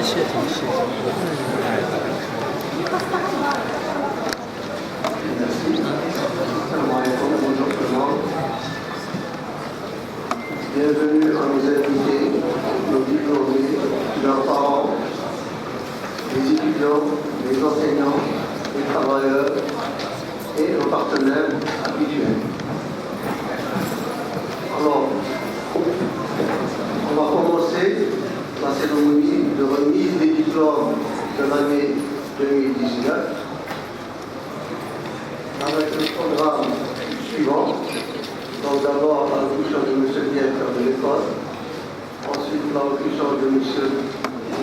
Bonjour tout le monde. Bienvenue à nos invités, nos diplômés, leurs parents, les étudiants, les enseignants, les travailleurs et nos partenaires habituels. Alors, on va commencer la cérémonie de remise des diplômes de l'année 2019 avec le programme suivant. Donc d'abord l'allocution de M. le directeur de l'école, ensuite l'allocution de M.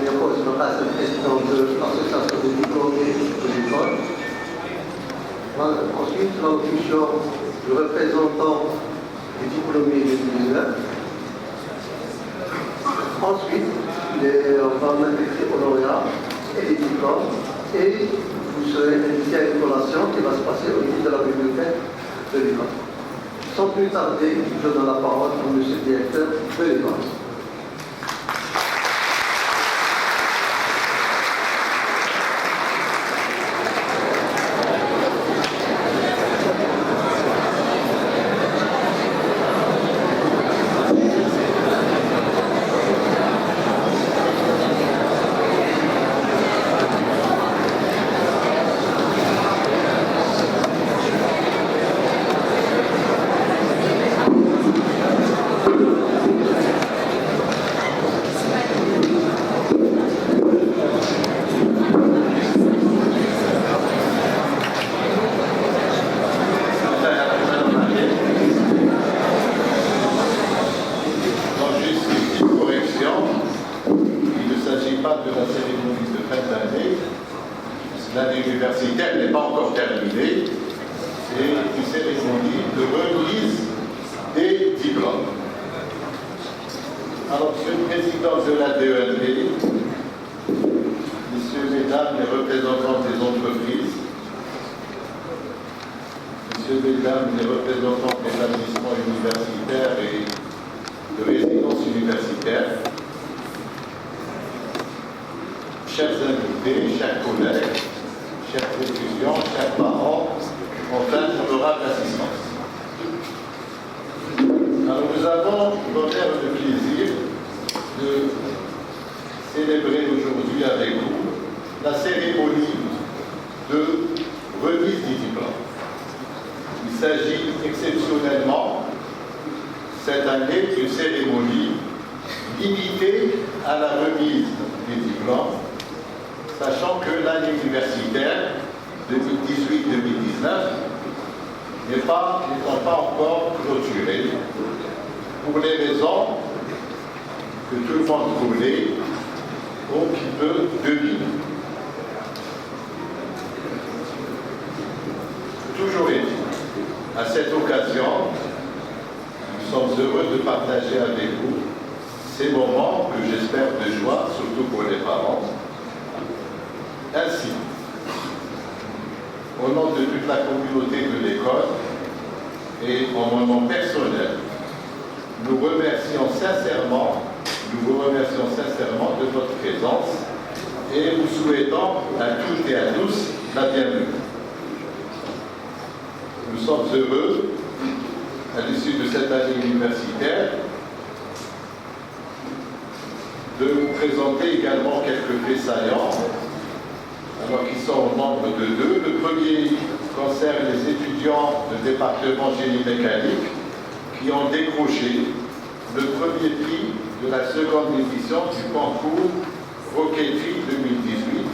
Léopold Noras, le président de l'association des diplômés de l'école. Ensuite l'allocution du représentant des diplômés 2019. Ensuite, on va mettre les lauréats et les diplômes et vous serez invité à une collation qui va se passer au niveau de la bibliothèque de l'école. Sans plus tarder, je donne la parole à M. le directeur de l'école. L'année universitaire n'est pas encore terminée, c'est une cérémonie de remise des diplômes. Alors, Monsieur le Président de la DELP, Messieurs, Mesdames, les représentants des entreprises, Messieurs, Mesdames, les représentants des établissements universitaires et de résidences universitaires, chers invités, chers collègues, chers étudiants, chers parents, enfin, honorable assistance. Alors, nous avons l'honneur et le plaisir de célébrer aujourd'hui avec vous la cérémonie de remise des diplômes. Il s'agit exceptionnellement, cette année, d'une cérémonie limitée à la remise des diplômes, sachant que l'année universitaire 2018-2019 n'étant pas encore clôturée, pour les raisons que tout le monde connaît ou qui peut deviner. Toujours est-il, à cette occasion, nous sommes heureux de partager avec vous ces moments que j'espère de joie, surtout pour les parents. Ainsi, au nom de toute la communauté de l'école et en mon nom personnel, nous vous remercions sincèrement de votre présence et vous souhaitons à toutes et à tous la bienvenue. Nous sommes heureux, à l'issue de cette année universitaire, de vous présenter également quelques faits saillants, alors qu'ils sont au nombre de deux. Le premier concerne les étudiants du département génie mécanique qui ont décroché le premier prix de la seconde édition du concours Roqueterie 2018.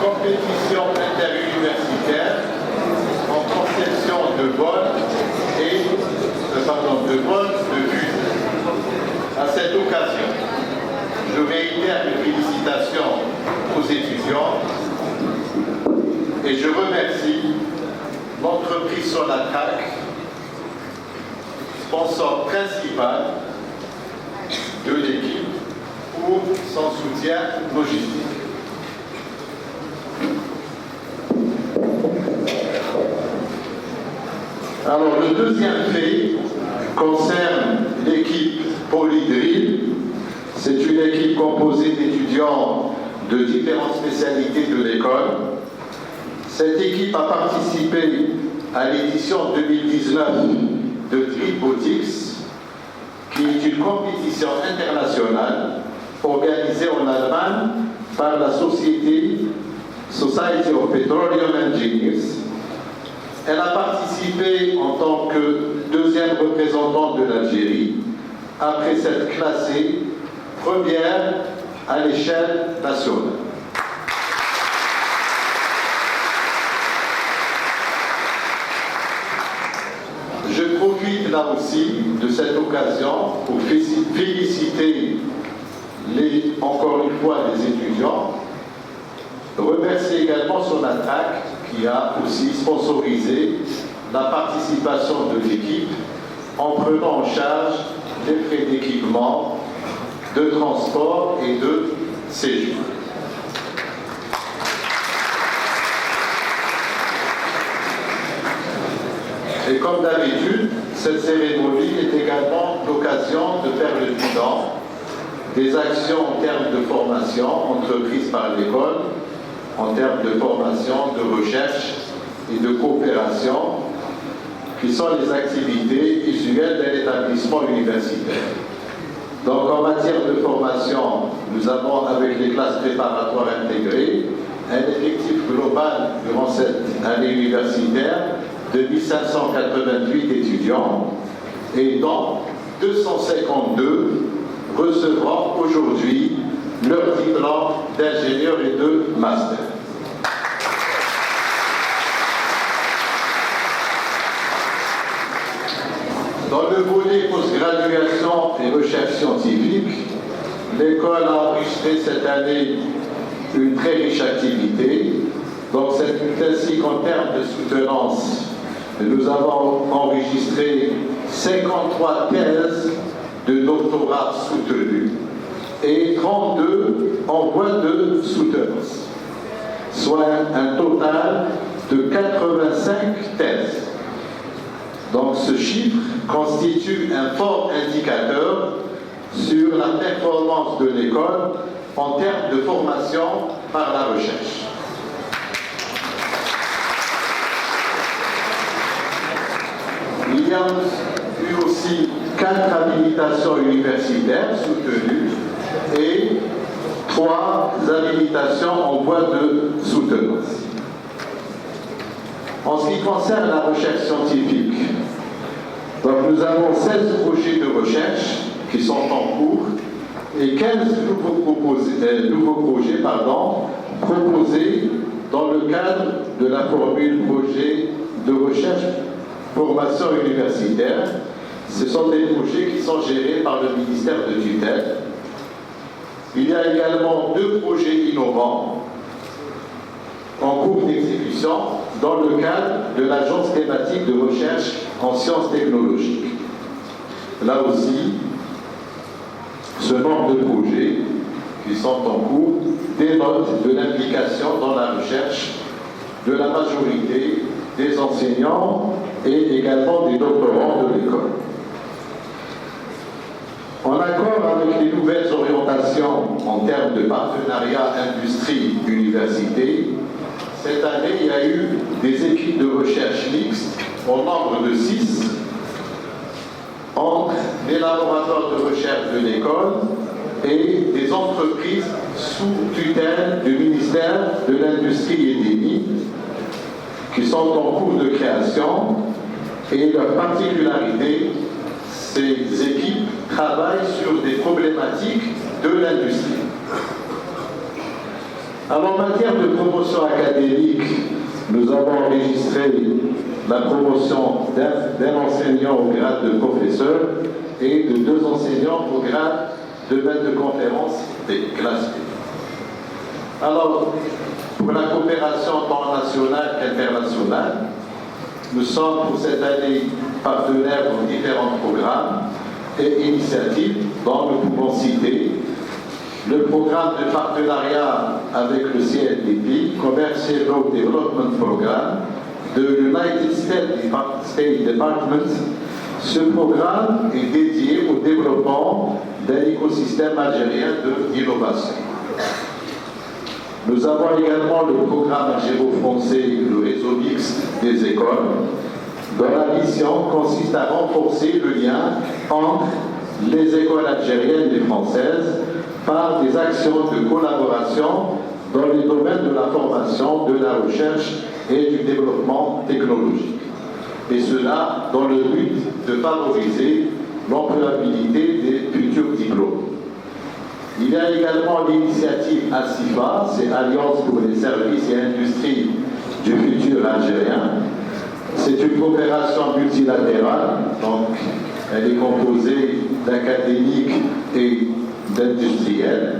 Compétition interuniversitaire en conception de vol de fusée. À cette occasion, je réitère mes félicitations aux étudiants et je remercie l'entreprise Sonatrach, sponsor principal de l'équipe, pour son soutien logistique. le deuxième fait concerne l'équipe Polydrill. C'est une équipe composée d'étudiants de différentes spécialités de l'école. Cette équipe a participé à l'édition 2019 de Tripotix, qui est une compétition internationale organisée en Allemagne par la Society of Petroleum Engineers. Elle a participé en tant que deuxième représentante de l'Algérie, après s'être classée première à l'échelle nationale. Je profite là aussi de cette occasion pour féliciter encore une fois les étudiants, remercier également son ATRAC qui a aussi sponsorisé la participation de l'équipe en prenant en charge les frais d'équipement, de transport et de séjour. Et comme d'habitude, cette cérémonie est également l'occasion de faire le bilan des actions en termes de formation entreprises par l'école, en termes de formation, de recherche et de coopération, qui sont les activités usuelles d'un établissement universitaire. Donc en matière de formation, nous avons avec les classes préparatoires intégrées un effectif global durant cette année universitaire de 1588 étudiants et dont 252 recevront aujourd'hui leur diplôme d'ingénieur et de master. Dans le volet post-graduation et recherche scientifique, l'école a enregistré cette année une très riche activité. Donc c'est ainsi qu'en termes de soutenance, nous avons enregistré 53 thèses de doctorat soutenues et 32 en voie de soutenance, soit un total de 85 thèses. Donc ce chiffre constitue un fort indicateur sur la performance de l'école en termes de formation par la recherche. Il y a eu aussi 4 habilitations universitaires soutenues et 3 habilitations en voie de soutenance. En ce qui concerne la recherche scientifique, donc nous avons 16 projets de recherche qui sont en cours et 15 nouveaux projets proposés dans le cadre de la formule projet de recherche formation universitaire. Ce sont des projets qui sont gérés par le ministère de tutelle. Il y a également 2 projets innovants en cours d'exécution dans le cadre de l'agence thématique de recherche en sciences technologiques. Là aussi, ce nombre de projets qui sont en cours dénote de l'implication dans la recherche de la majorité des enseignants et également des doctorants de l'école. En accord avec les nouvelles orientations en termes de partenariat industrie-université, cette année, il y a eu des équipes de recherche mixtes au nombre de 6 entre les laboratoires de recherche de l'école et des entreprises sous tutelle du ministère de l'Industrie et des Mines qui sont en cours de création, et leur particularité, ces équipes travaillent sur des problématiques de l'industrie. Alors, en matière de promotion académique, nous avons enregistré la promotion d'un enseignant au grade de professeur et de 2 enseignants au grade de maître de conférence des classes B. Alors, pour la coopération tant nationale qu'internationale, nous sommes pour cette année partenaires dans différents programmes et initiatives dont nous pouvons citer le programme de partenariat avec le CNDP, Commercial Development Programme, de United States Department, ce programme est dédié au développement d'un écosystème algérien d'innovation. Nous avons également le programme algéro-français, le réseau mixte des écoles, dont la mission consiste à renforcer le lien entre les écoles algériennes et françaises par des actions de collaboration dans les domaines de la formation, de la recherche et du développement technologique. Et cela dans le but de favoriser l'employabilité des futurs diplômes. Il y a également l'initiative ASIFA, c'est Alliance pour les services et industries du futur algérien. C'est une coopération multilatérale, donc elle est composée d'académiques et d'industriels.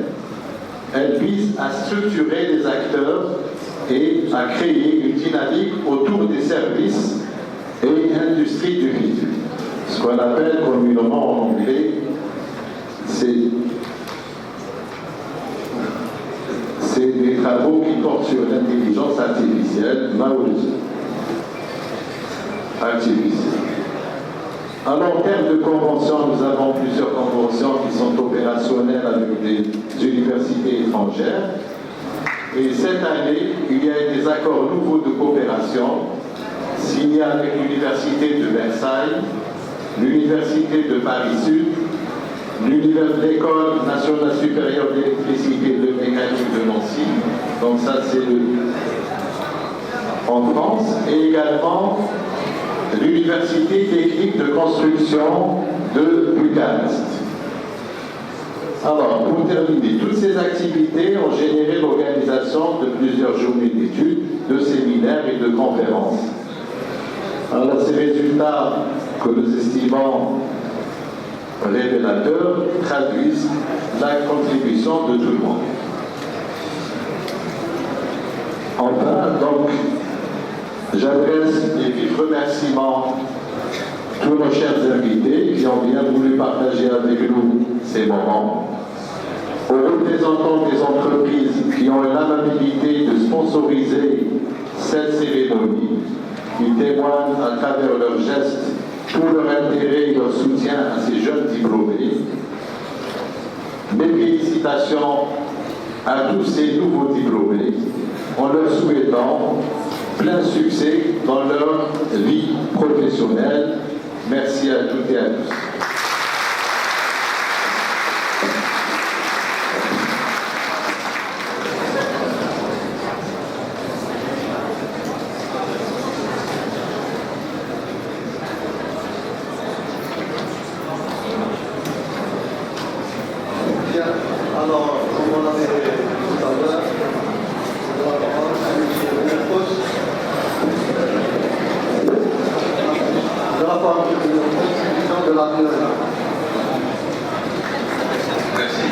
Elle vise à structurer les acteurs et à créer une dynamique autour des services et industries du futur. Ce qu'on appelle communément en anglais, c'est des travaux qui portent sur l'intelligence artificielle, knowledge artificielle. Alors, en termes de conventions, nous avons plusieurs conventions qui sont opérationnelles avec des universités étrangères. Et cette année, il y a des accords nouveaux de coopération signés avec l'Université de Versailles, l'Université de Paris-Sud, l'École nationale supérieure d'électricité et de mécanique de Nancy, donc ça c'est en France, et également l'Université technique de construction de Bucarest. Alors, pour terminer, toutes ces activités ont généré l'organisation de plusieurs journées d'études, de séminaires et de conférences. Alors, ces résultats que nous estimons révélateurs traduisent la contribution de tout le monde. Enfin, donc, j'adresse des vifs remerciements à tous nos chers invités qui ont bien voulu partager avec nous ces moments, aux représentants des entreprises qui ont eu l'amabilité de sponsoriser cette cérémonie, qui témoignent à travers leurs gestes tout leur intérêt et leur soutien à ces jeunes diplômés. Mes félicitations à tous ces nouveaux diplômés en leur souhaitant plein succès dans leur vie professionnelle. Merci à toutes et à tous. Alors, comme on avait dit tout à l'heure, on va prendre une pause. Le rapport de constitution de la réunion. Merci.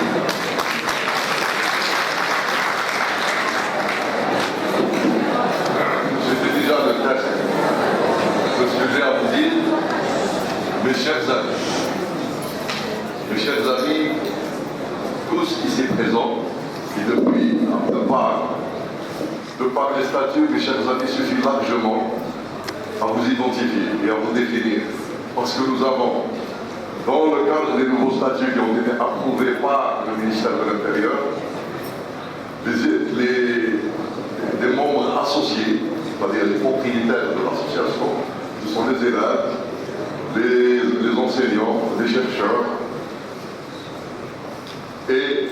C'était déjà le texte de ce que j'ai à vous dire, mes chers amis. Mes chers amis, tous ici présents, qui depuis, de par les statuts, mes chers amis, suffit largement à vous identifier et à vous définir. Parce que nous avons, dans le cadre des nouveaux statuts qui ont été approuvés par le ministère de l'Intérieur, des membres associés, c'est-à-dire les propriétaires de l'association, ce sont les élèves, les enseignants, les chercheurs, et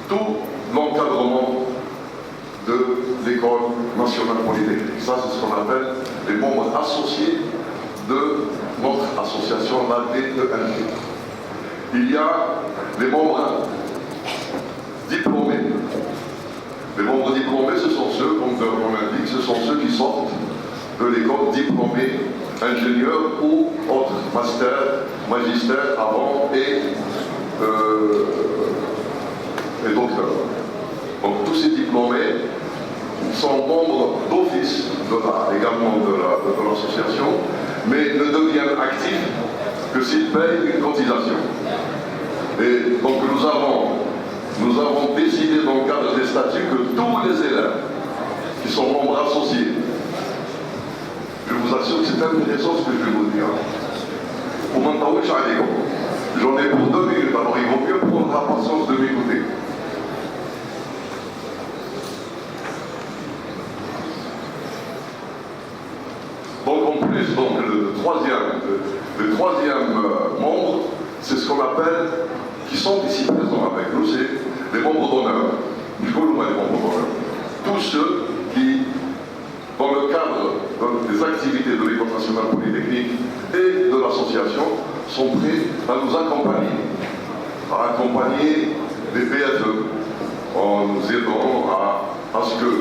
tout l'encadrement de l'École nationale polytechnique. Ça, c'est ce qu'on appelle les membres associés de notre association, la DENP. Il y a les membres diplômés. Les membres diplômés, ce sont ceux, comme leur nom l'indique, ce sont ceux qui sortent de l'école diplômés ingénieurs ou autres master, magistère avant et docteurs. Donc tous ces diplômés sont membres d'office également de l'association, mais ne deviennent actifs que s'ils payent une cotisation. Et donc nous avons décidé dans le cadre des statuts que tous les élèves qui sont membres associés organisation, c'est intéressant ce que je vais vous dire. Pour m'entendre, j'en ai pour 2 minutes, alors il vaut mieux prendre la patience de m'écouter. Donc en plus, donc, le troisième membre, c'est ce qu'on appelle, qui sont ici présents avec nous, c'est les membres d'honneur. Du coup, nous, les membres d'honneur. Tous ceux qui, dans le cadre des activités de l'École nationale polytechnique et de l'association, sont prêts à nous accompagner, à accompagner les PFE, en nous aidant à ce que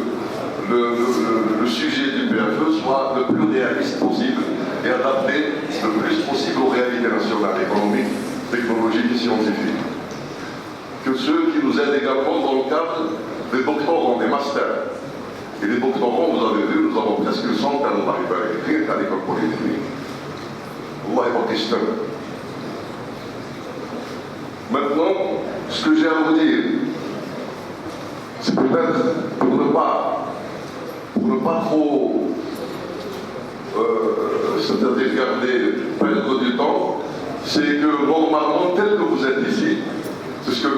le sujet du PFE soit le plus réaliste possible et adapté le plus possible aux réalités nationales, économiques, technologiques et scientifiques. Que ceux qui nous aident également dans le cadre des doctorants, des masters. Et les doctorants, vous avez vu, nous avons presque 100 ans d'arrivée à écrire à l'école polytechnique. Allah est question. Maintenant, ce que j'ai à vous dire, c'est peut-être pour ne pas trop, c'est-à-dire perdre du temps, c'est que normalement, tel que vous êtes ici, c'est ce que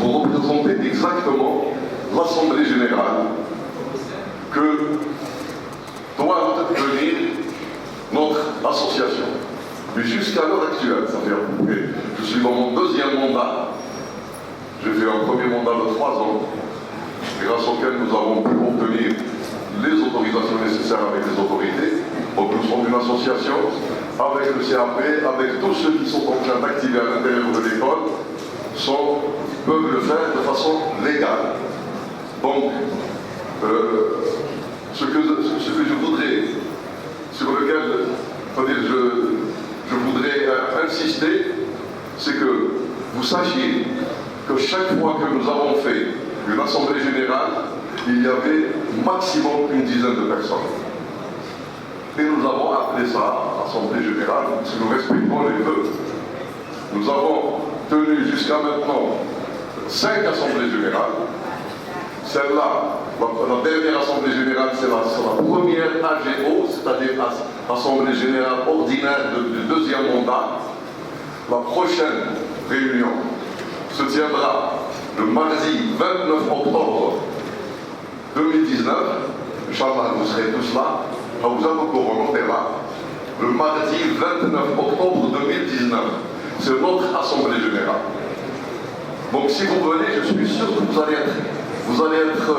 vous représentez exactement l'Assemblée générale que doit devenir notre association. Mais jusqu'à l'heure actuelle, ça fait à peu près, je suis dans mon 2e mandat. J'ai fait un premier mandat de 3 ans, grâce auquel nous avons pu obtenir les autorisations nécessaires avec les autorités. Donc nous sommes une association avec le CAP, avec tous ceux qui sont en train d'activer à l'intérieur de l'école, peuvent le faire de façon légale. Donc, ce que je voudrais, sur lequel je voudrais insister, c'est que vous sachiez que chaque fois que nous avons fait une assemblée générale, il y avait maximum une dizaine de personnes. Et nous avons appelé ça assemblée générale, si nous respectons les vœux. Nous avons tenu jusqu'à maintenant 5 assemblées générales. Celle-là, la dernière assemblée générale, c'est la première AGO, c'est-à-dire assemblée générale ordinaire du 2e mandat. La prochaine réunion se tiendra le mardi 29 octobre 2019. Inch'Allah, vous serez tous là. Vous êtes au courant, on est là. Le mardi 29 octobre 2019. C'est notre assemblée générale. Donc si vous venez, je suis sûr que vous allez être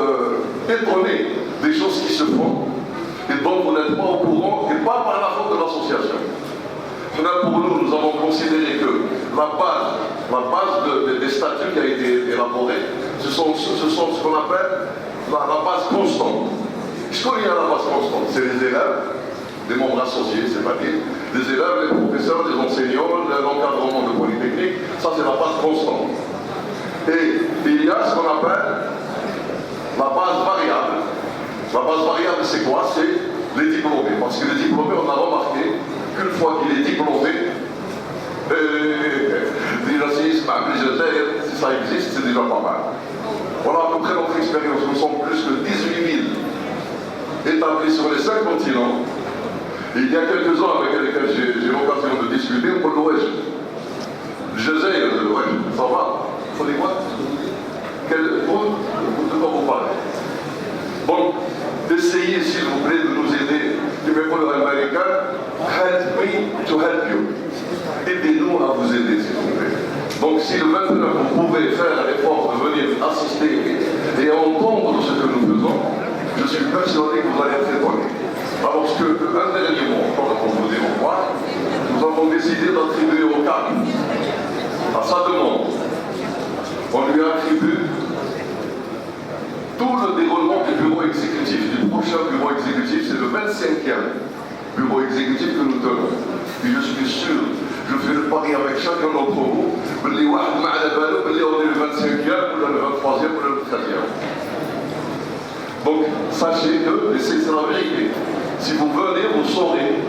étonnés des choses qui se font et dont vous n'êtes pas au courant, et pas par la faute de l'association. Pour nous, nous avons considéré que la base des statuts qui a été élaborée, ce sont ce qu'on appelle la base constante. Qu'est-ce qu'il y a la base constante? C'est les élèves, des membres associés, c'est-à-dire des élèves, les professeurs, les enseignants, l'encadrement de Polytechnique, ça c'est la base constante. Et il y a ce qu'on appelle la base variable. La base variable, c'est quoi? C'est les diplômés. Parce que les diplômés, on a remarqué qu'une fois qu'il est diplômé, déjà si ça existe, c'est déjà pas mal. Voilà à peu près notre expérience. Nous sommes plus que 18 000 établis sur les 5 continents. Et il y a quelques-uns avec lesquels j'ai l'occasion de discuter pour l'Ouest. J'essaie, ça va? Vous savez quoi? De quoi vous parlez? Donc, essayez s'il vous plaît de nous aider. Je vais pour l'américain, help me to help you. Aidez-nous à vous aider s'il vous plaît. Donc si le 29 vous pouvez faire l'effort de venir assister et entendre ce que nous faisons, je suis persuadé que vous allez être étonnés. Alors un dernier mot, encore pour vous dire au revoir, nous avons décidé d'attribuer au CAP, à sa demande, on lui attribue tout le déroulement du bureau exécutif, du prochain bureau exécutif, c'est le 25e bureau exécutif que nous tenons. Et je suis sûr, je fais le pari avec chacun d'entre vous, on est le 25e, ou le 23e, ou le 13e. Donc, sachez que, et c'est la vérité, si vous venez, vous saurez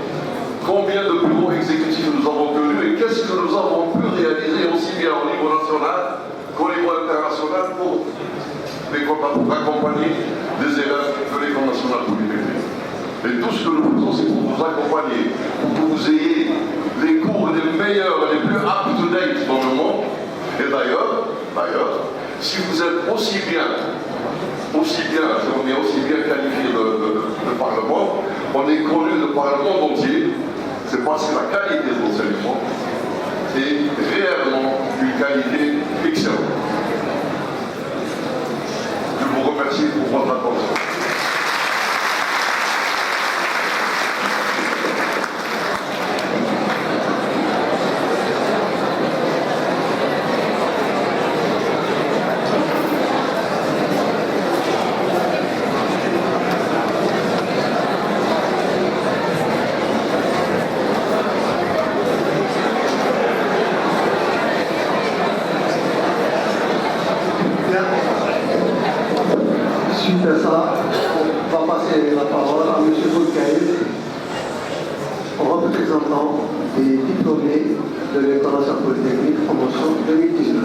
combien de bureaux exécutifs nous avons tenus et qu'est-ce que nous avons pu réaliser aussi bien au niveau national qu'au niveau international pour accompagner des élèves de l'École nationale polytechnique. Et tout ce que nous faisons, c'est pour vous accompagner, pour que vous ayez les cours les meilleurs, les plus up-to-date dans le monde. Et d'ailleurs, si vous êtes aussi bien qualifié le Parlement, on est connu de par le monde entier, c'est parce que la qualité de l'enseignement est réellement une qualité excellente. Je vous remercie pour votre attention. Suite à ça, on va passer la parole à M. Boudkaïd, représentant des diplômés de l'École nationale polytechnique promotion 2019.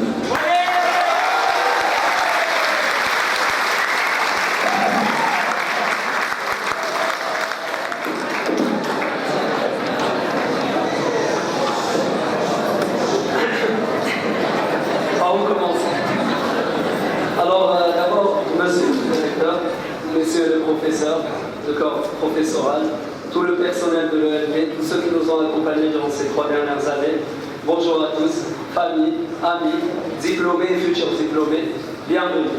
On commence. Alors, d'abord, monsieur le directeur, monsieur le professeur, le corps professoral, tout le personnel de l'ELB, tous ceux qui nous ont accompagnés durant ces 3 dernières années, bonjour à tous, famille, amis, diplômés et futurs diplômés, bienvenue.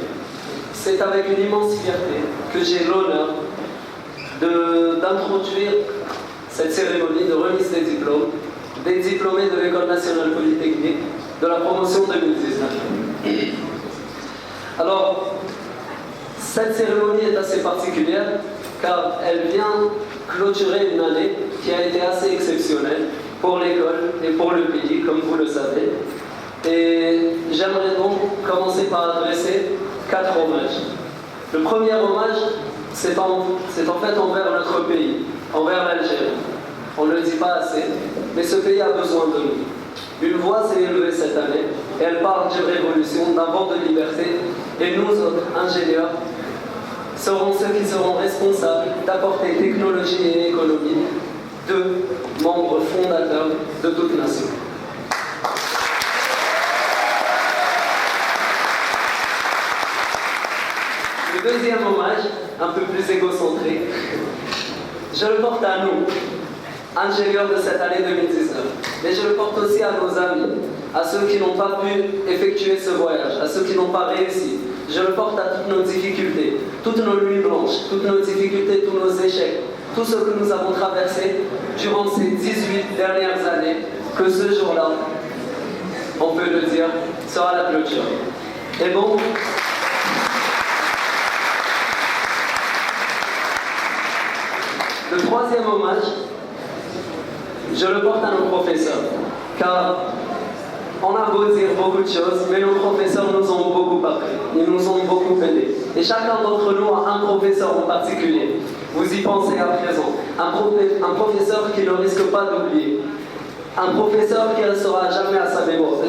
C'est avec une immense fierté que j'ai l'honneur d'introduire cette cérémonie de remise des diplômes des diplômés de l'École nationale polytechnique de la promotion 2019. Alors, cette cérémonie est assez particulière car elle vient clôturer une année qui a été assez exceptionnelle pour l'école et pour le pays, comme vous le savez. Et j'aimerais donc commencer par adresser 4 hommages. Le premier hommage, c'est en fait envers notre pays, envers l'Algérie. On ne le dit pas assez, mais ce pays a besoin de nous. Une voix s'est élevée cette année, et elle parle d'une révolution, d'un vent de liberté, et nous autres, ingénieurs, seront ceux qui seront responsables d'apporter technologie et économie, 2 membres fondateurs de toute nation. Le deuxième hommage, un peu plus égocentrique, je le porte à nous, ingénieurs de cette année 2019. Mais je le porte aussi à nos amis, à ceux qui n'ont pas pu effectuer ce voyage, à ceux qui n'ont pas réussi. Je le porte à toutes nos difficultés, toutes nos nuits blanches, toutes nos difficultés, tous nos échecs, tout ce que nous avons traversé durant ces 18 dernières années, que ce jour-là, on peut le dire, sera la clôture. Et bon, le troisième hommage, je le porte à nos professeurs, car on a beau dire beaucoup de choses, mais nos professeurs nous ont beaucoup appris, ils nous ont beaucoup aidés. Et chacun d'entre nous a un professeur en particulier. Vous y pensez à présent. Un professeur qui ne risque pas d'oublier. Un professeur qui restera jamais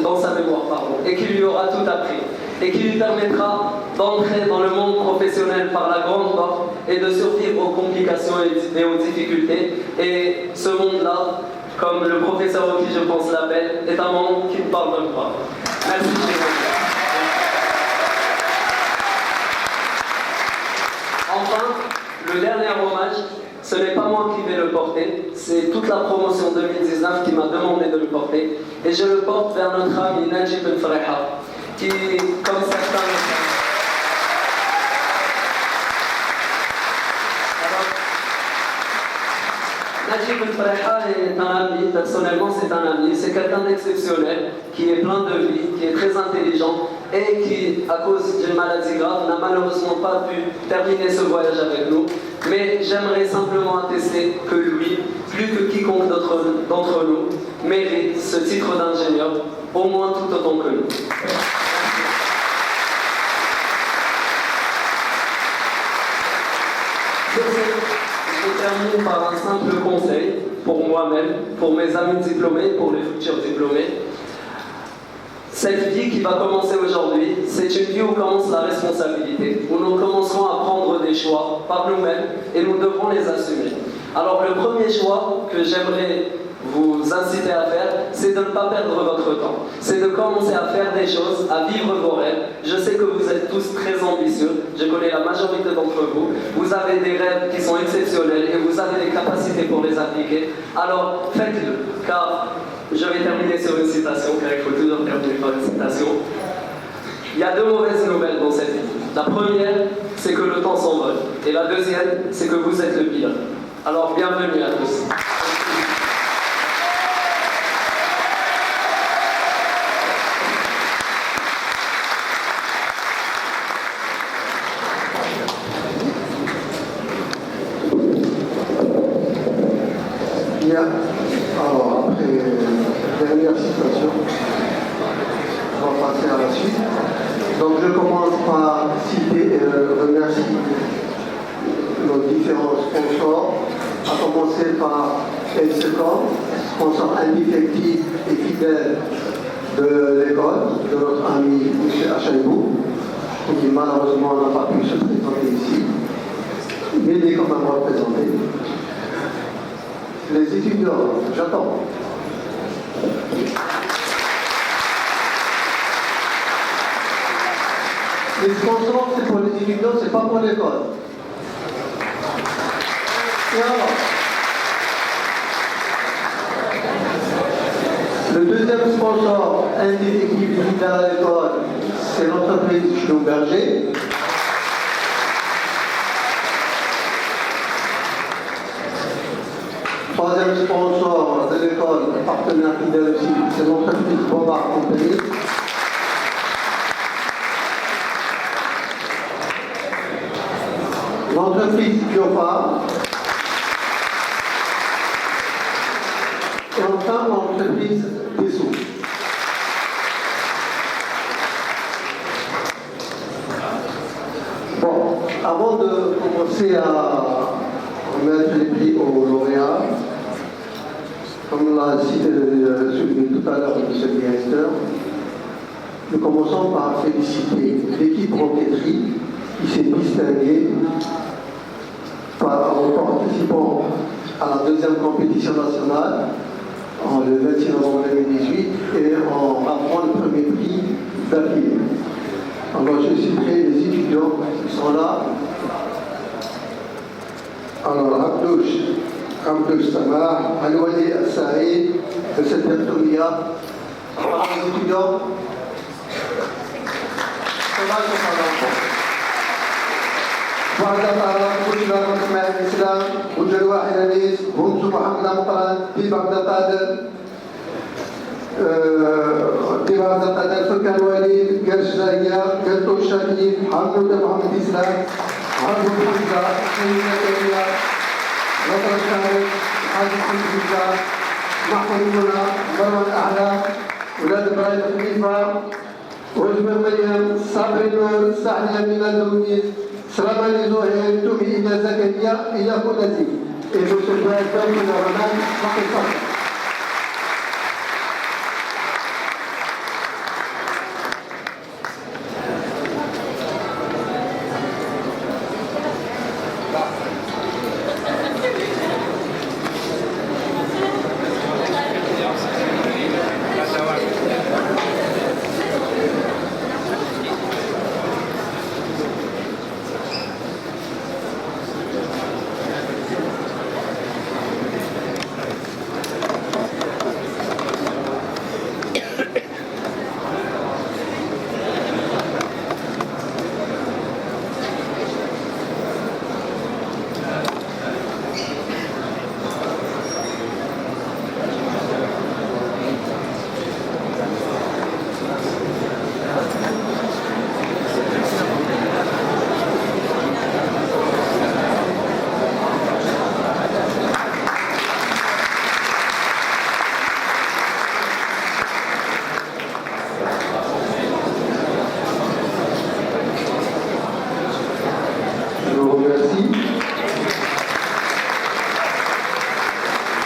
dans sa mémoire, et qui lui aura tout appris. Et qui lui permettra d'entrer dans le monde professionnel par la grande porte et de survivre aux complications et aux difficultés. Et ce monde-là, comme le professeur auquel je pense l'appelle, est un monde qui ne pardonne pas. Merci. Enfin, le dernier hommage, ce n'est pas moi qui vais le porter, c'est toute la promotion 2019 qui m'a demandé de le porter. Et je le porte vers notre ami Najib Ben Freha, qui, comme certains le savent, Najib Ben Freha est un ami, personnellement c'est un ami, c'est quelqu'un d'exceptionnel, qui est plein de vie, qui est très intelligent et qui, à cause d'une maladie grave, n'a malheureusement pas pu terminer ce voyage avec nous. Mais j'aimerais simplement attester que lui, plus que quiconque d'entre nous, mérite ce titre d'ingénieur, au moins tout autant que nous. Je termine par un simple conseil pour moi-même, pour mes amis diplômés, pour les futurs diplômés. Cette vie qui va commencer aujourd'hui, c'est une vie où commence la responsabilité, où nous commencerons à prendre des choix par nous-mêmes et nous devrons les assumer. Alors le premier choix que j'aimerais vous inciter à faire, c'est de ne pas perdre votre temps. C'est de commencer à faire des choses, à vivre vos rêves. Je sais que vous êtes tous très ambitieux, je connais la majorité d'entre vous. Vous avez des rêves qui sont exceptionnels et vous avez les capacités pour les appliquer. Alors faites-le, car je vais terminer sur une citation, car il faut toujours terminer par une citation. Il y a 2 mauvaises nouvelles dans cette vie. La première, c'est que le temps s'envole. Et la deuxième, c'est que vous êtes le pilote. Alors bienvenue à tous. Bien. Alors, après la dernière citation, on va passer à la suite. Donc, je commence par citer et remercier nos différents sponsors, à commencer par Elsecom, sponsor indéfectible et fidèle de l'école, de notre ami M. Achaïbou, qui malheureusement n'a pas pu se présenter ici, mais il est quand même représenté. Les étudiants, j'attends. Les sponsors, c'est pour les étudiants, c'est pas pour l'école. Et alors, le deuxième sponsor indéfectible à l'école, c'est l'entreprise Schlumberger. Troisième sponsor de l'école, partenaire fidèle aussi, c'est l'entreprise Bombard Company. L'entreprise Biofarm. Et enfin, l'entreprise Dessous. Bon, avant de commencer à remettre les prix aux lauréats, comme l'a cité souligné tout à l'heure M. le directeur, nous commençons par féliciter l'équipe roquetterie qui s'est distinguée en participant à la deuxième compétition nationale le 26 novembre 2018 et en ramenant le premier prix d'affilée. Alors je citerai les étudiants qui sont là. Alors Abdouch Samar, Alouali Al-Saïd, de cette Bertolia. Voilà les étudiants. بعد طالب كل مجمع الاسلام وجد واحد انيس هند محمد مقران في بغداد قادر في بغداد قادر فكان وليد قرش زاهيه قلتو الشاكين حمود محمد اسلام عبد الحمزه سيدنا كريمه نصر الشارع حاج محمد حمزه محمود منى مروان اعلى ولاد ابراهيم خليفه وجبر مريم صابر النور سعد من الدونيس سلاماني زهير تومي إلى زكريا إلى كنتي إلى سلطان من الرمان حقيقة.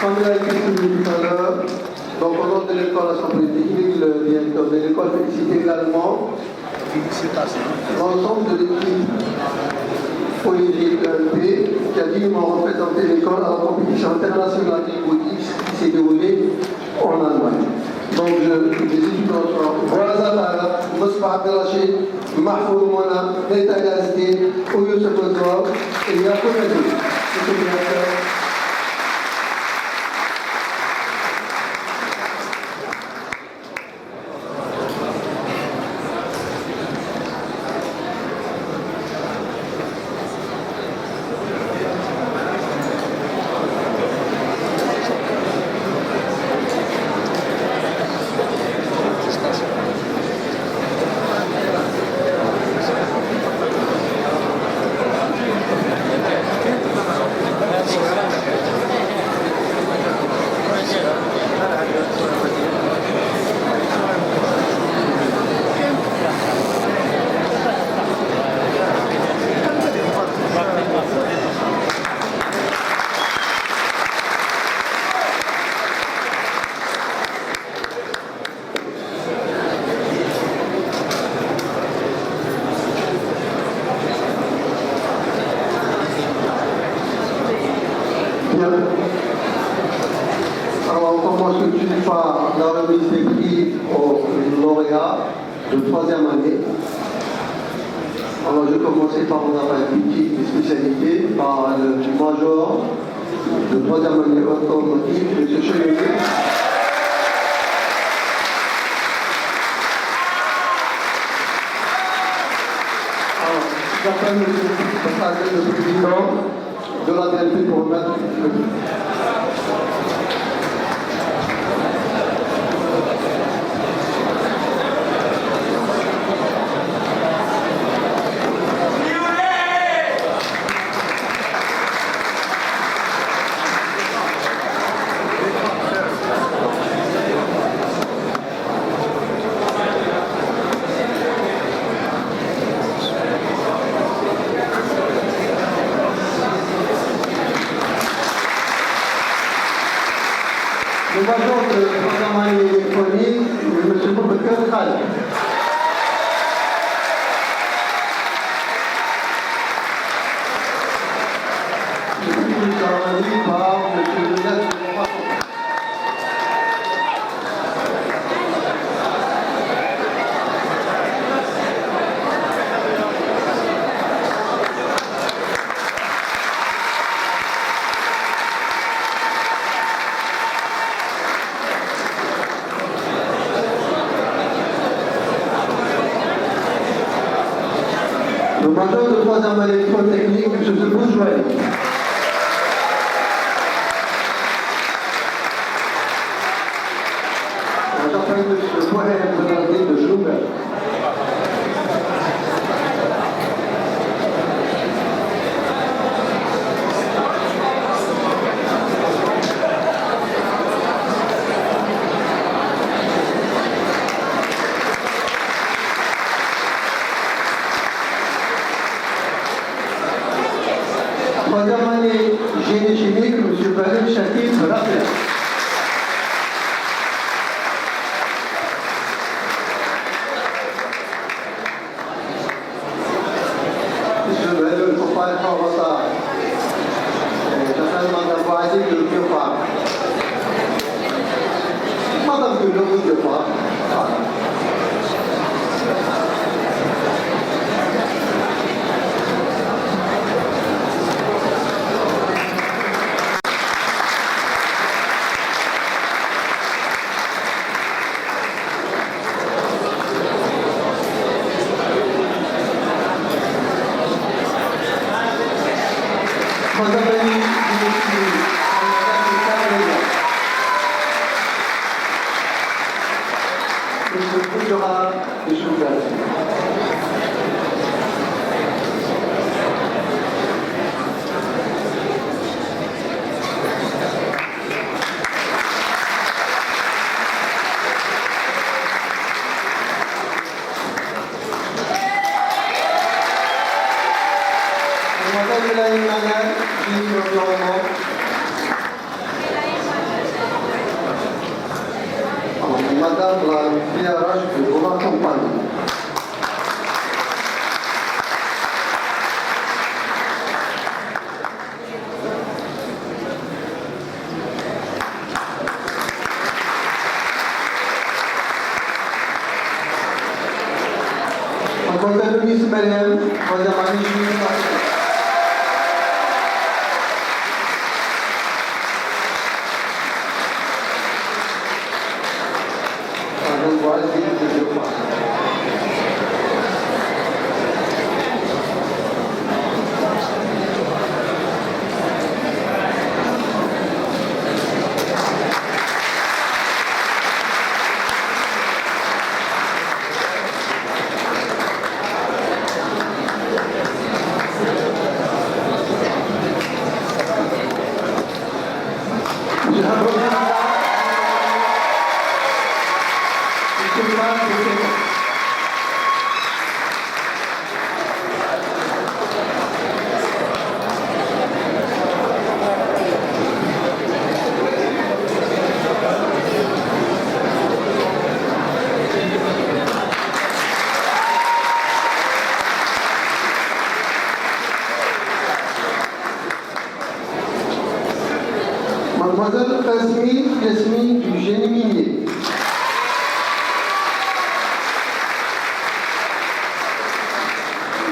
Comme il a été souligné tout à l'heure, Donc, au nom de l'école Assemblée technique, le directeur de l'école félicite également l'ensemble de l'équipe Olivier EMP qui a dignement représenté l'école à la compétition internationale de robotics qui s'est déroulée en Allemagne. Donc, je décide de voilà Zatara, Mospa Abdelrachid, Mahfoud Mona, Neta Yazdi, Oyo Sekozor et Yacoub Adou. Monsieur le directeur. Alors, on commence tout de suite par la remise des prix aux lauréats de 3e année. Alors, je vais commencer par mon appel politique de spécialité, par le major de 3e année automotive, M. Chevalier. Alors, j'appelle M. le président de la DLP pour remettre le prix. Le major de programme électronique, M. Boubacar Khaled. Le prix est remis par M. Younes. Le major de 3e année électrotechnique, M. Bourgeois. J'appelle M. Mohamed Bernardin de Joubert. Troisième année génie chimique, M. Valim Shakib de Raphaël. Monsieur le il ne faut pas être en retard. J'appelle Mme Boadi de Biopar. Madame de Biopar. Madame la PRH de vous accompagne. Mademoiselle Louise Melhem, Madame Annie Mademoiselle Yasmine du génie minier.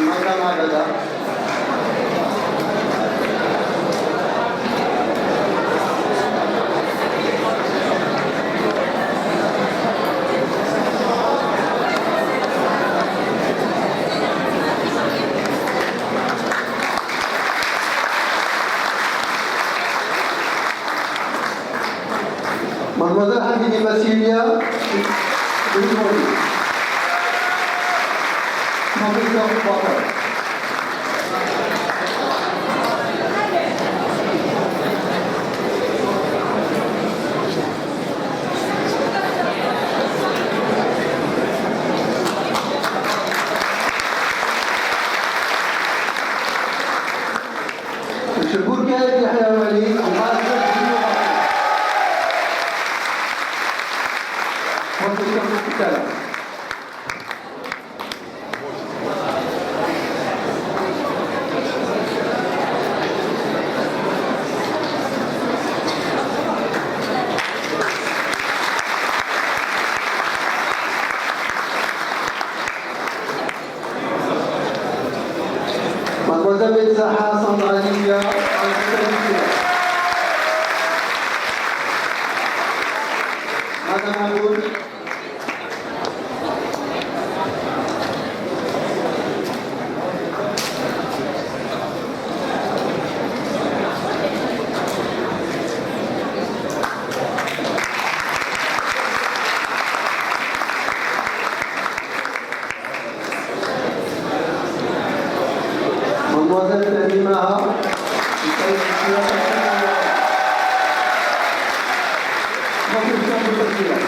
Madame Agada. Mademoiselle Hamidi Massilia de Limoges. Professeur Bakar. Monsieur Bourguet Yahya Wali, ambassadeur de l'Union. Professeur d'hôpital. Mademoiselle Metzaha Sandra Livia, Madame Aboul. Mademoiselle Nimaha, professeur de Portugal.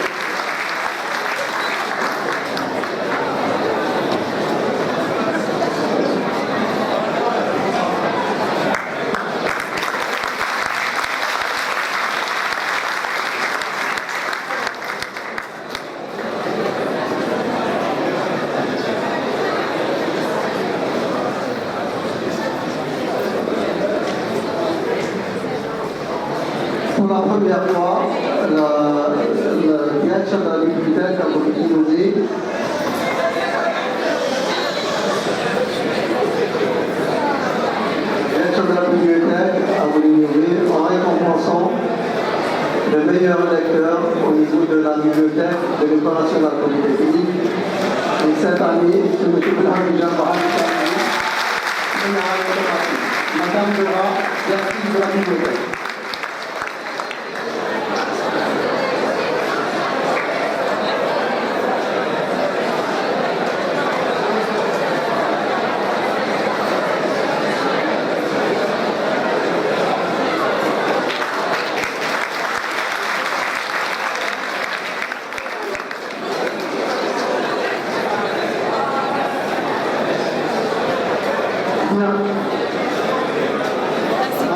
Pour la première fois, la direction de la bibliothèque a voulu innover. La direction de la bibliothèque a voulu innover en récompensant le meilleur lecteur au niveau de la bibliothèque de l'École nationale polytechnique. Et cette année, c'est M. Belham Jambara, Madame Dora, directrice de la bibliothèque.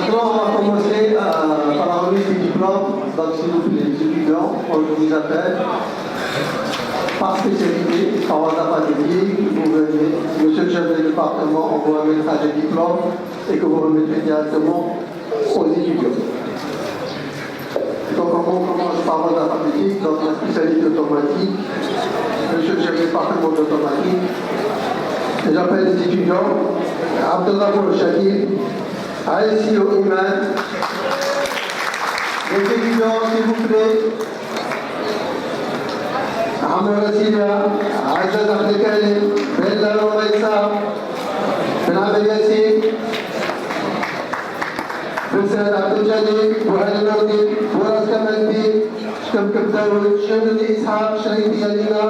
Maintenant, on va commencer par la remise du diplôme. Donc, s'il vous plaît, les étudiants, on vous appelle. Par spécialité, paroles académiques, vous venez, monsieur le chef du département, on vous remettra des diplômes et que vous remettrez directement aux étudiants. Donc, on commence par paroles académiques, donc la spécialité automatique, monsieur le chef du département d'automatique. J'appelle les étudiants, Abdullah Shakir, Aïssio Iman. Les étudiants, s'il vous plaît. عمرو رسيلة عزت عبد الكريم بيلا رميسة بن عبد ياسين بن سعد عبد الجليل وهاني الوردي وراس كمال الدين شكم داود شمدي اسحاق شريفي يلينا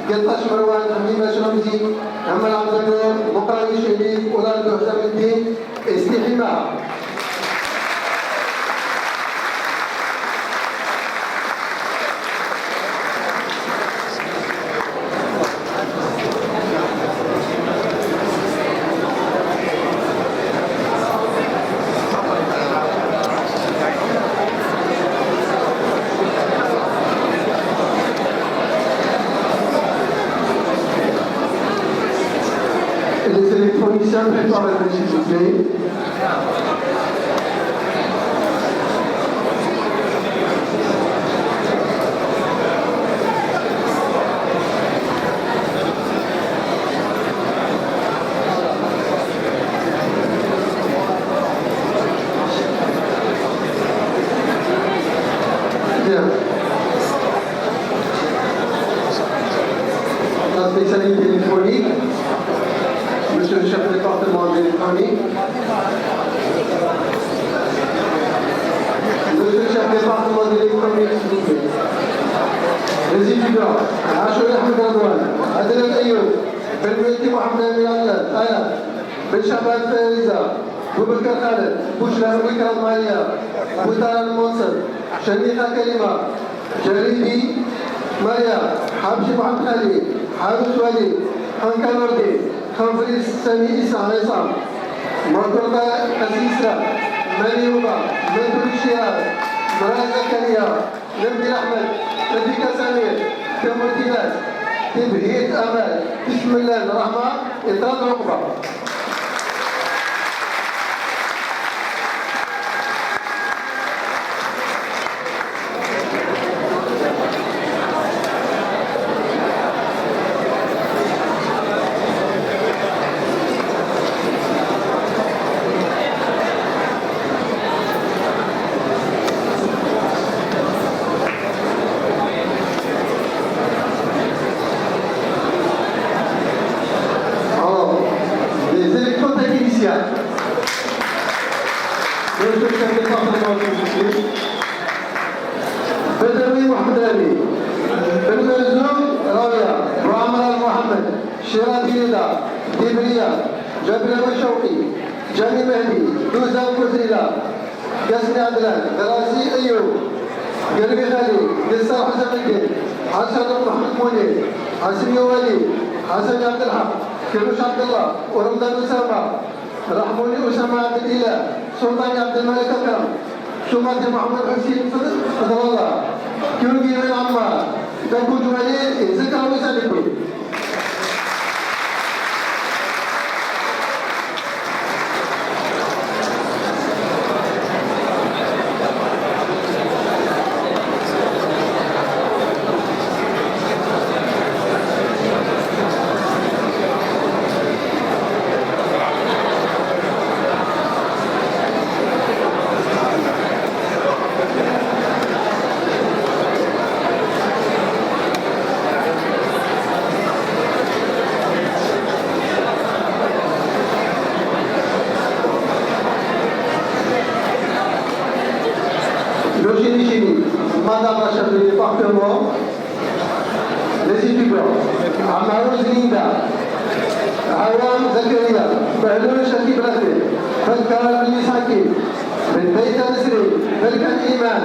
قطاش مروان حميمة شرمزي عمر عبد النور مقرني شريف ولاد حسام الدين استحماء. Préparez-vous, s'il vous plaît. Bien. La spécialité électronique. Monsieur le chef du département d'électronique. Monsieur le chef du département d'électronique, s'il vous plaît. Les étudiants, Achoul Ahmed Radouane, Adel El-Ayoub, Ben-Mouti Mohamed Amir Allad, Ayat, Ben-Shaban Fayriza, Boubacar Khaled, Bouchra Boubacar Malia, Boutar Al-Monsar, Shamika Kalima, Jaribi, Maria, Habshi Mohamed Khalid, Habib Wali, Hanka Nordi, خنفريس سامي إيسا عيسى مرتضى أسيسة مريوبة منتور الشهاب مراد زكريا نبيل أحمد رفيقة سمير كمرتينات تبهيت أمل بسم الله الرحمن إطراد عقبة. بدوي محمداني بن مرزوق راوية وعمر محمد شيراتي رضا ديبريا جابر وشوقي جاني مهدي دوزا وكوزيلا قاسمي عدلان دراسي ايوب قلبي خالي قصار حسن الدين حسن محمد موني حسن يوالي حسن عبد الحق كرمش عبد الله ورمضان اسامه رحموني اسامه عبد الاله سلطان عبد الملك اكرم سمعت محمد حسين فضل الله كيوجي من عمار تكون جمالين ذكر وسالكم. Madame la chef du département, les étudiants, Amarouz Linda, Awam Zakaria, Bahloul Shakib Rafi, Fadkar bin Isaki, bin Beit al-Isri, Belkan Iman,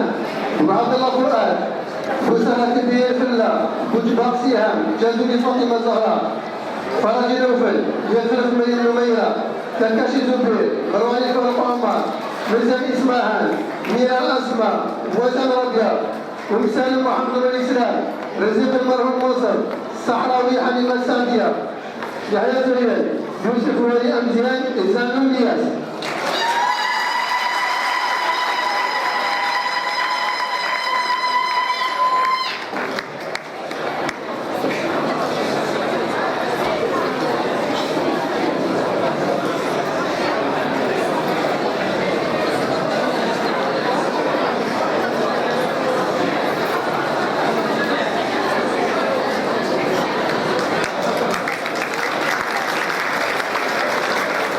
Abdullah Fuad, Fusana Kibir Fillah, Bujbaq Siham, Jazuli Fatima Zahra, Faraj Nufel, Yafrif Melin Numayra, Kakashi Zubir, Marwani Faraf Ammar, ميزان إسماعان ميرا الأسماء وسام ربيع ومسالم محمد الإسلام رزق المرحوم موصل الصحراوي حليمة السعدية يحيى زويل يوسف ولي أمزيان إنسان الياس.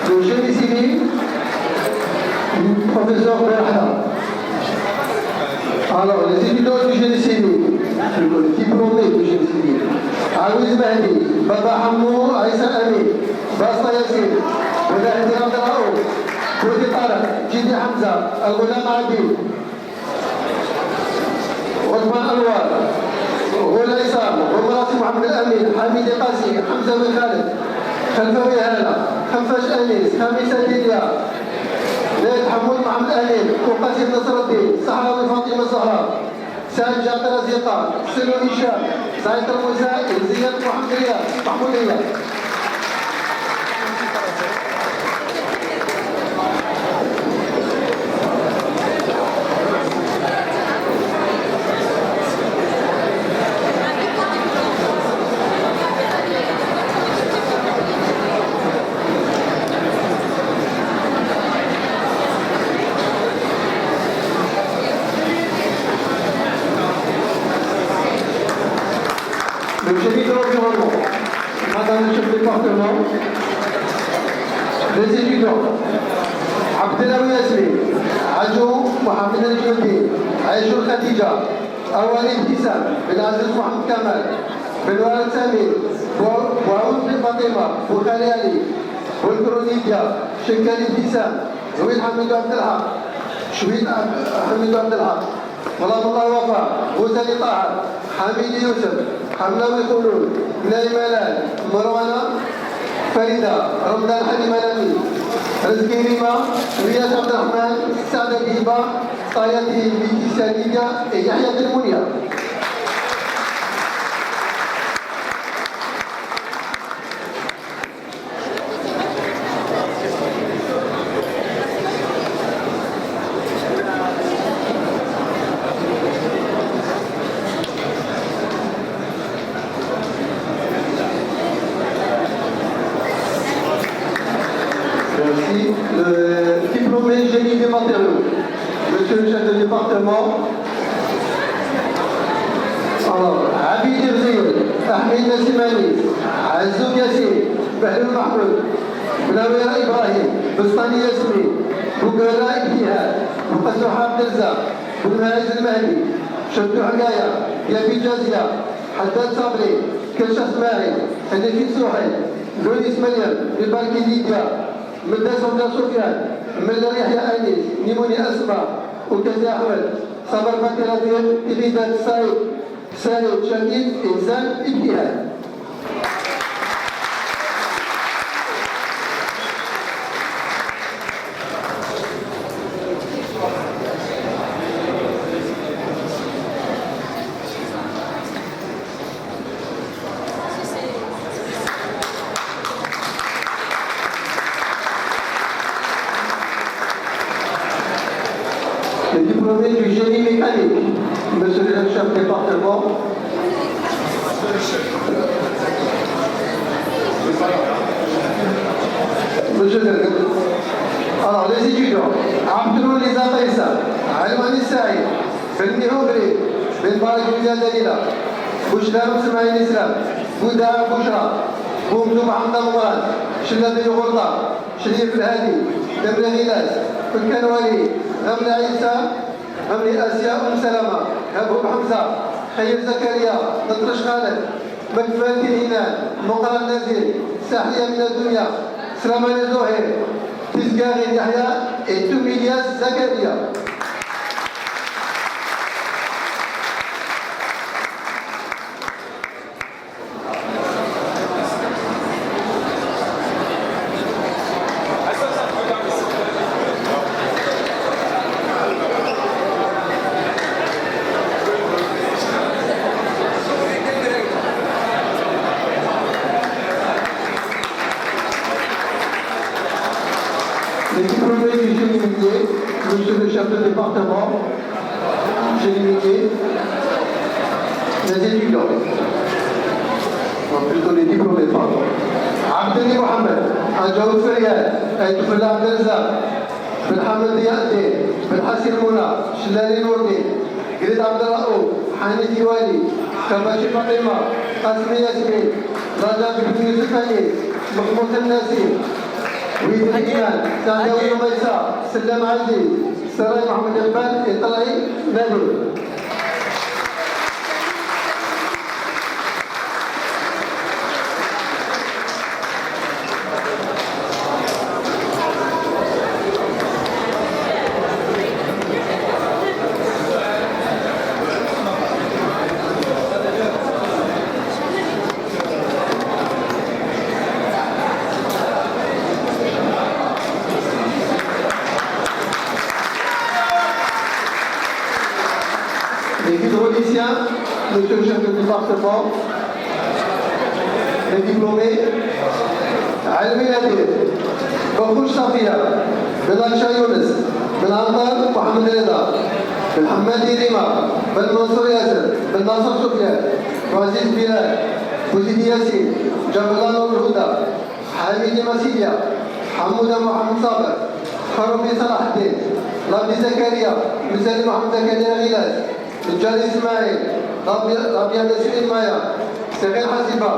Le génie civil du professeur Bertha. Alors, les étudiants du génie civil, le diplômé du génie civil, Aouiz Mahdi, Baba Hamou, Aïssa Ami, Basta Yassine, Wadahdi Abdelraouf, Koudi Tarak, Jidi Hamza, Al-Ghulam Adil, Othman Alwar, Ghola Issam, Omarasi Mohamed Amin, Hamid Qasi, Hamza Ben Khaled, خلفوي هلا خنفاش انيس خميسه ديليا ليل حمود محمد امين وقاسم نصر الدين صحراوي فاطمه الزهراء سعد جابر الزيقان سلو هشام سعيد الموسى زياد محمد رياض محمود رياض. Le génie de l'environnement, Madame le chef du département, les étudiants, Abdelawi Yasmin, Adjo Mohamed El-Jodi, Aïchoul Khadija, Awalid Hissam, Ben Aziz Mohamed Kamal, Ben Walid Samir, Bouaoud Ben Fatima, Boukhali Ali, Boulkro Lydia, Sheikh Khalid Hissam, Zouid Hamidou Abdelhaq, Chouid Hamidou Abdelhaq, غلام الله وفاء، غزالي طاهر، حميد يوسف، حملاوي خلود، ناي ملال، مروانة فريدة، رمضان حليمة نمي، رزقي ريما، رياض عبد الرحمن، سعد بهبة، طاياتي بيتي ساليدة، يحيى بن منيا. Merci. Le diplômé génie des matériaux, monsieur le chef de département. Alors, Abid Irziel, Ahmed Nassimani, Azoub Yassine, Bahlou Mahmoud, Bnawira Ibrahim, Bustani Yasmin, Bougara Ibtihad, Moukassou Abdelzak, Boumaiz El-Mahdi, Chabdou Hagaya, Yabi Jazia, Haddad Sabri, Kesha Smaï, Hanifi Souhaï, Louis Mariam, Ibarki Lydia, مدة سوداء سفيان، مدة يحيى أنيس، نيموني أسماء، وكزي أحمد، صبر بكر إبيدات سعيد، سعيد شديد إنسان اجتهاد. Le diplômé du génie mécanique, monsieur le chef de département. Monsieur le alors les étudiants, Abdou Liza Faïsa, Almani Saïd, Ben Mihoubri, Ben Barak Boudia Dalila, Bouchlam Smaïl Islam, Bouda Bouchra, Boumdou Mohamed Mourad, Chilla Ben Gourda, Shrif El Hadi, Demre Ghilas, Fulkan Wali, غمل عيسى غمل آسيا سلامة أبو حمزة خير زكريا نطرش خالد مكفال هنان مقرن نزيل ساحية من الدنيا سلمان الزهير تزكاري يحيى إلياس زكريا. Monsieur le chef de département, j'ai limité les étudiants, plutôt les diplômés, pardon. Abdeli Mohamed, Adjaoud Ferriel, Aïtoufella Abdelzak, Ben Hamad Diaté, Ben Hassin Mouna, Chlali Nourdin, Grid Abdelraouf, Hani Diwali, Kabashi Fatima, Asmi Yasmin, Raja Bin Yusuf Ali, Mahmoud El Nassim, ويد الإيمان سعداوي وميساء سلام عزيز سراي محمد البان إطلاعي نادر Monsieur le chef de département, les diplômés, Almi Nadir, Bakouch Safia, Ben Aksha Younes, Ben Antar Mohamed Reza, Ben Hamadi Rima, Ben Mansour Yasser, Ben Nasser Soufiane, Aziz Bilal, Bouzidi Yassin, Jabalan Al-Huda, Hamidi Masilia, Hamouda Mohamed Saber, Haroumi Salahdin, Labdi Zakaria, Mizali Mohamed Zakaria Ghilas, Jali Ismail, رابيا نسرين مايا سغير حسيبة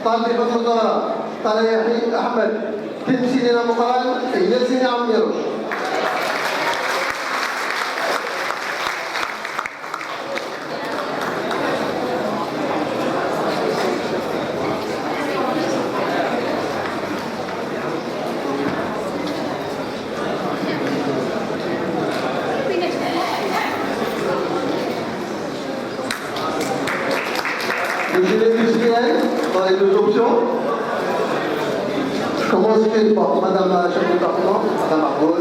طالب المزارة طليحي أحمد تمثيلنا مقال ياسين عميروش dans les deux options. Je commence par Madame la chef de département, Madame Arboul.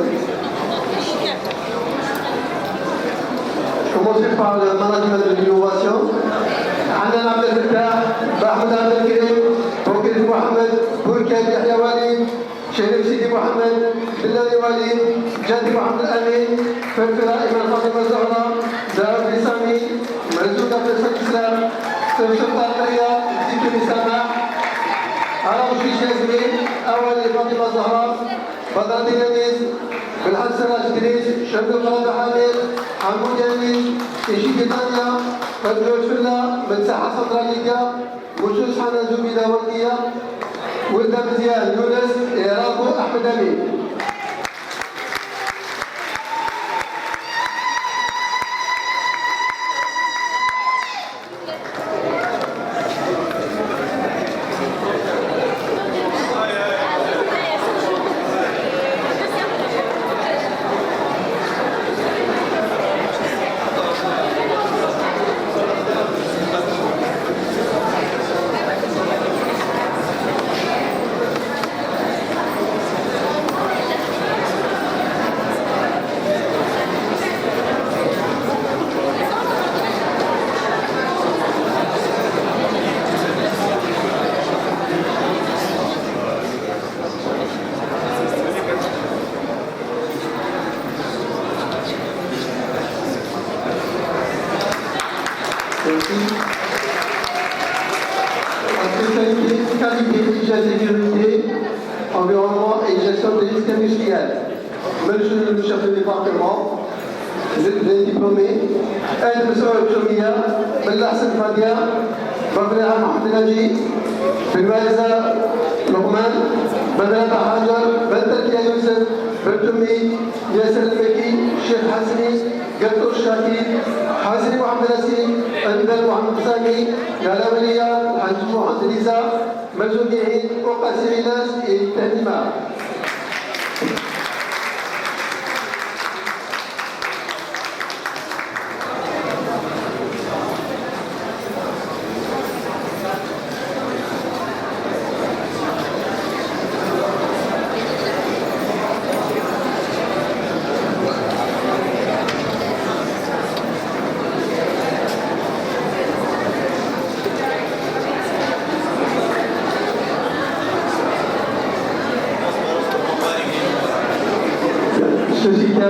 Je commence par le management de l'innovation. Hanan Abdel Fattah, Bahmoud Abdel Karim, Bokir Mohamed, Bourkad Yahya Walid, Sherif Sidi Mohamed, Billali Walid, Jadi Mohamed Amin, Fafira Iman Fatima Zahra, Daoud Bissami, Marzouk Abdel Islam, Shamshat Al-Qaria, Zikri Samah, Arab Shish Yasmin, Awali Fatima Zahra, Badrati Yanis, Bilhassan Ashtiris, Shamdou Farad Hamid, Hamoud Yanis, Ishiki Tanya, Fadlou Shfilla, Metsaha Sadraliga, Mouchous Hanan Zoubida Wardiya, Wilda Mzian Younes, et Rabo Ahmed Amin. Qualité, sécurité, environnement et gestion des risques industriels. Monsieur le chef de département, les diplômés, El Moussaoud Chomia, Ben Hassan Fadia, Babreha Mohamed Naji, Ben Waïza Lokman, Ben Rata Hajar, Ben Takia Youssef, Ben Toumi, Yasser El-Meki, Sheikh Hasni, Gator Shakir, Hasni Mohamed Nassim, Andal Mohamed Sami, Nala Waliya, Hajj Mohamed Liza, مجهودين وقاسم الناس التهديمات.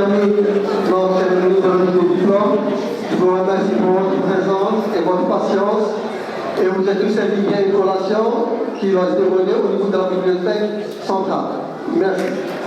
termine notre cérémonie de remise des diplômes. Je vous remercie pour votre présence et votre patience. Et vous êtes tous invités à une collation qui va se dérouler au niveau de la bibliothèque centrale. Merci.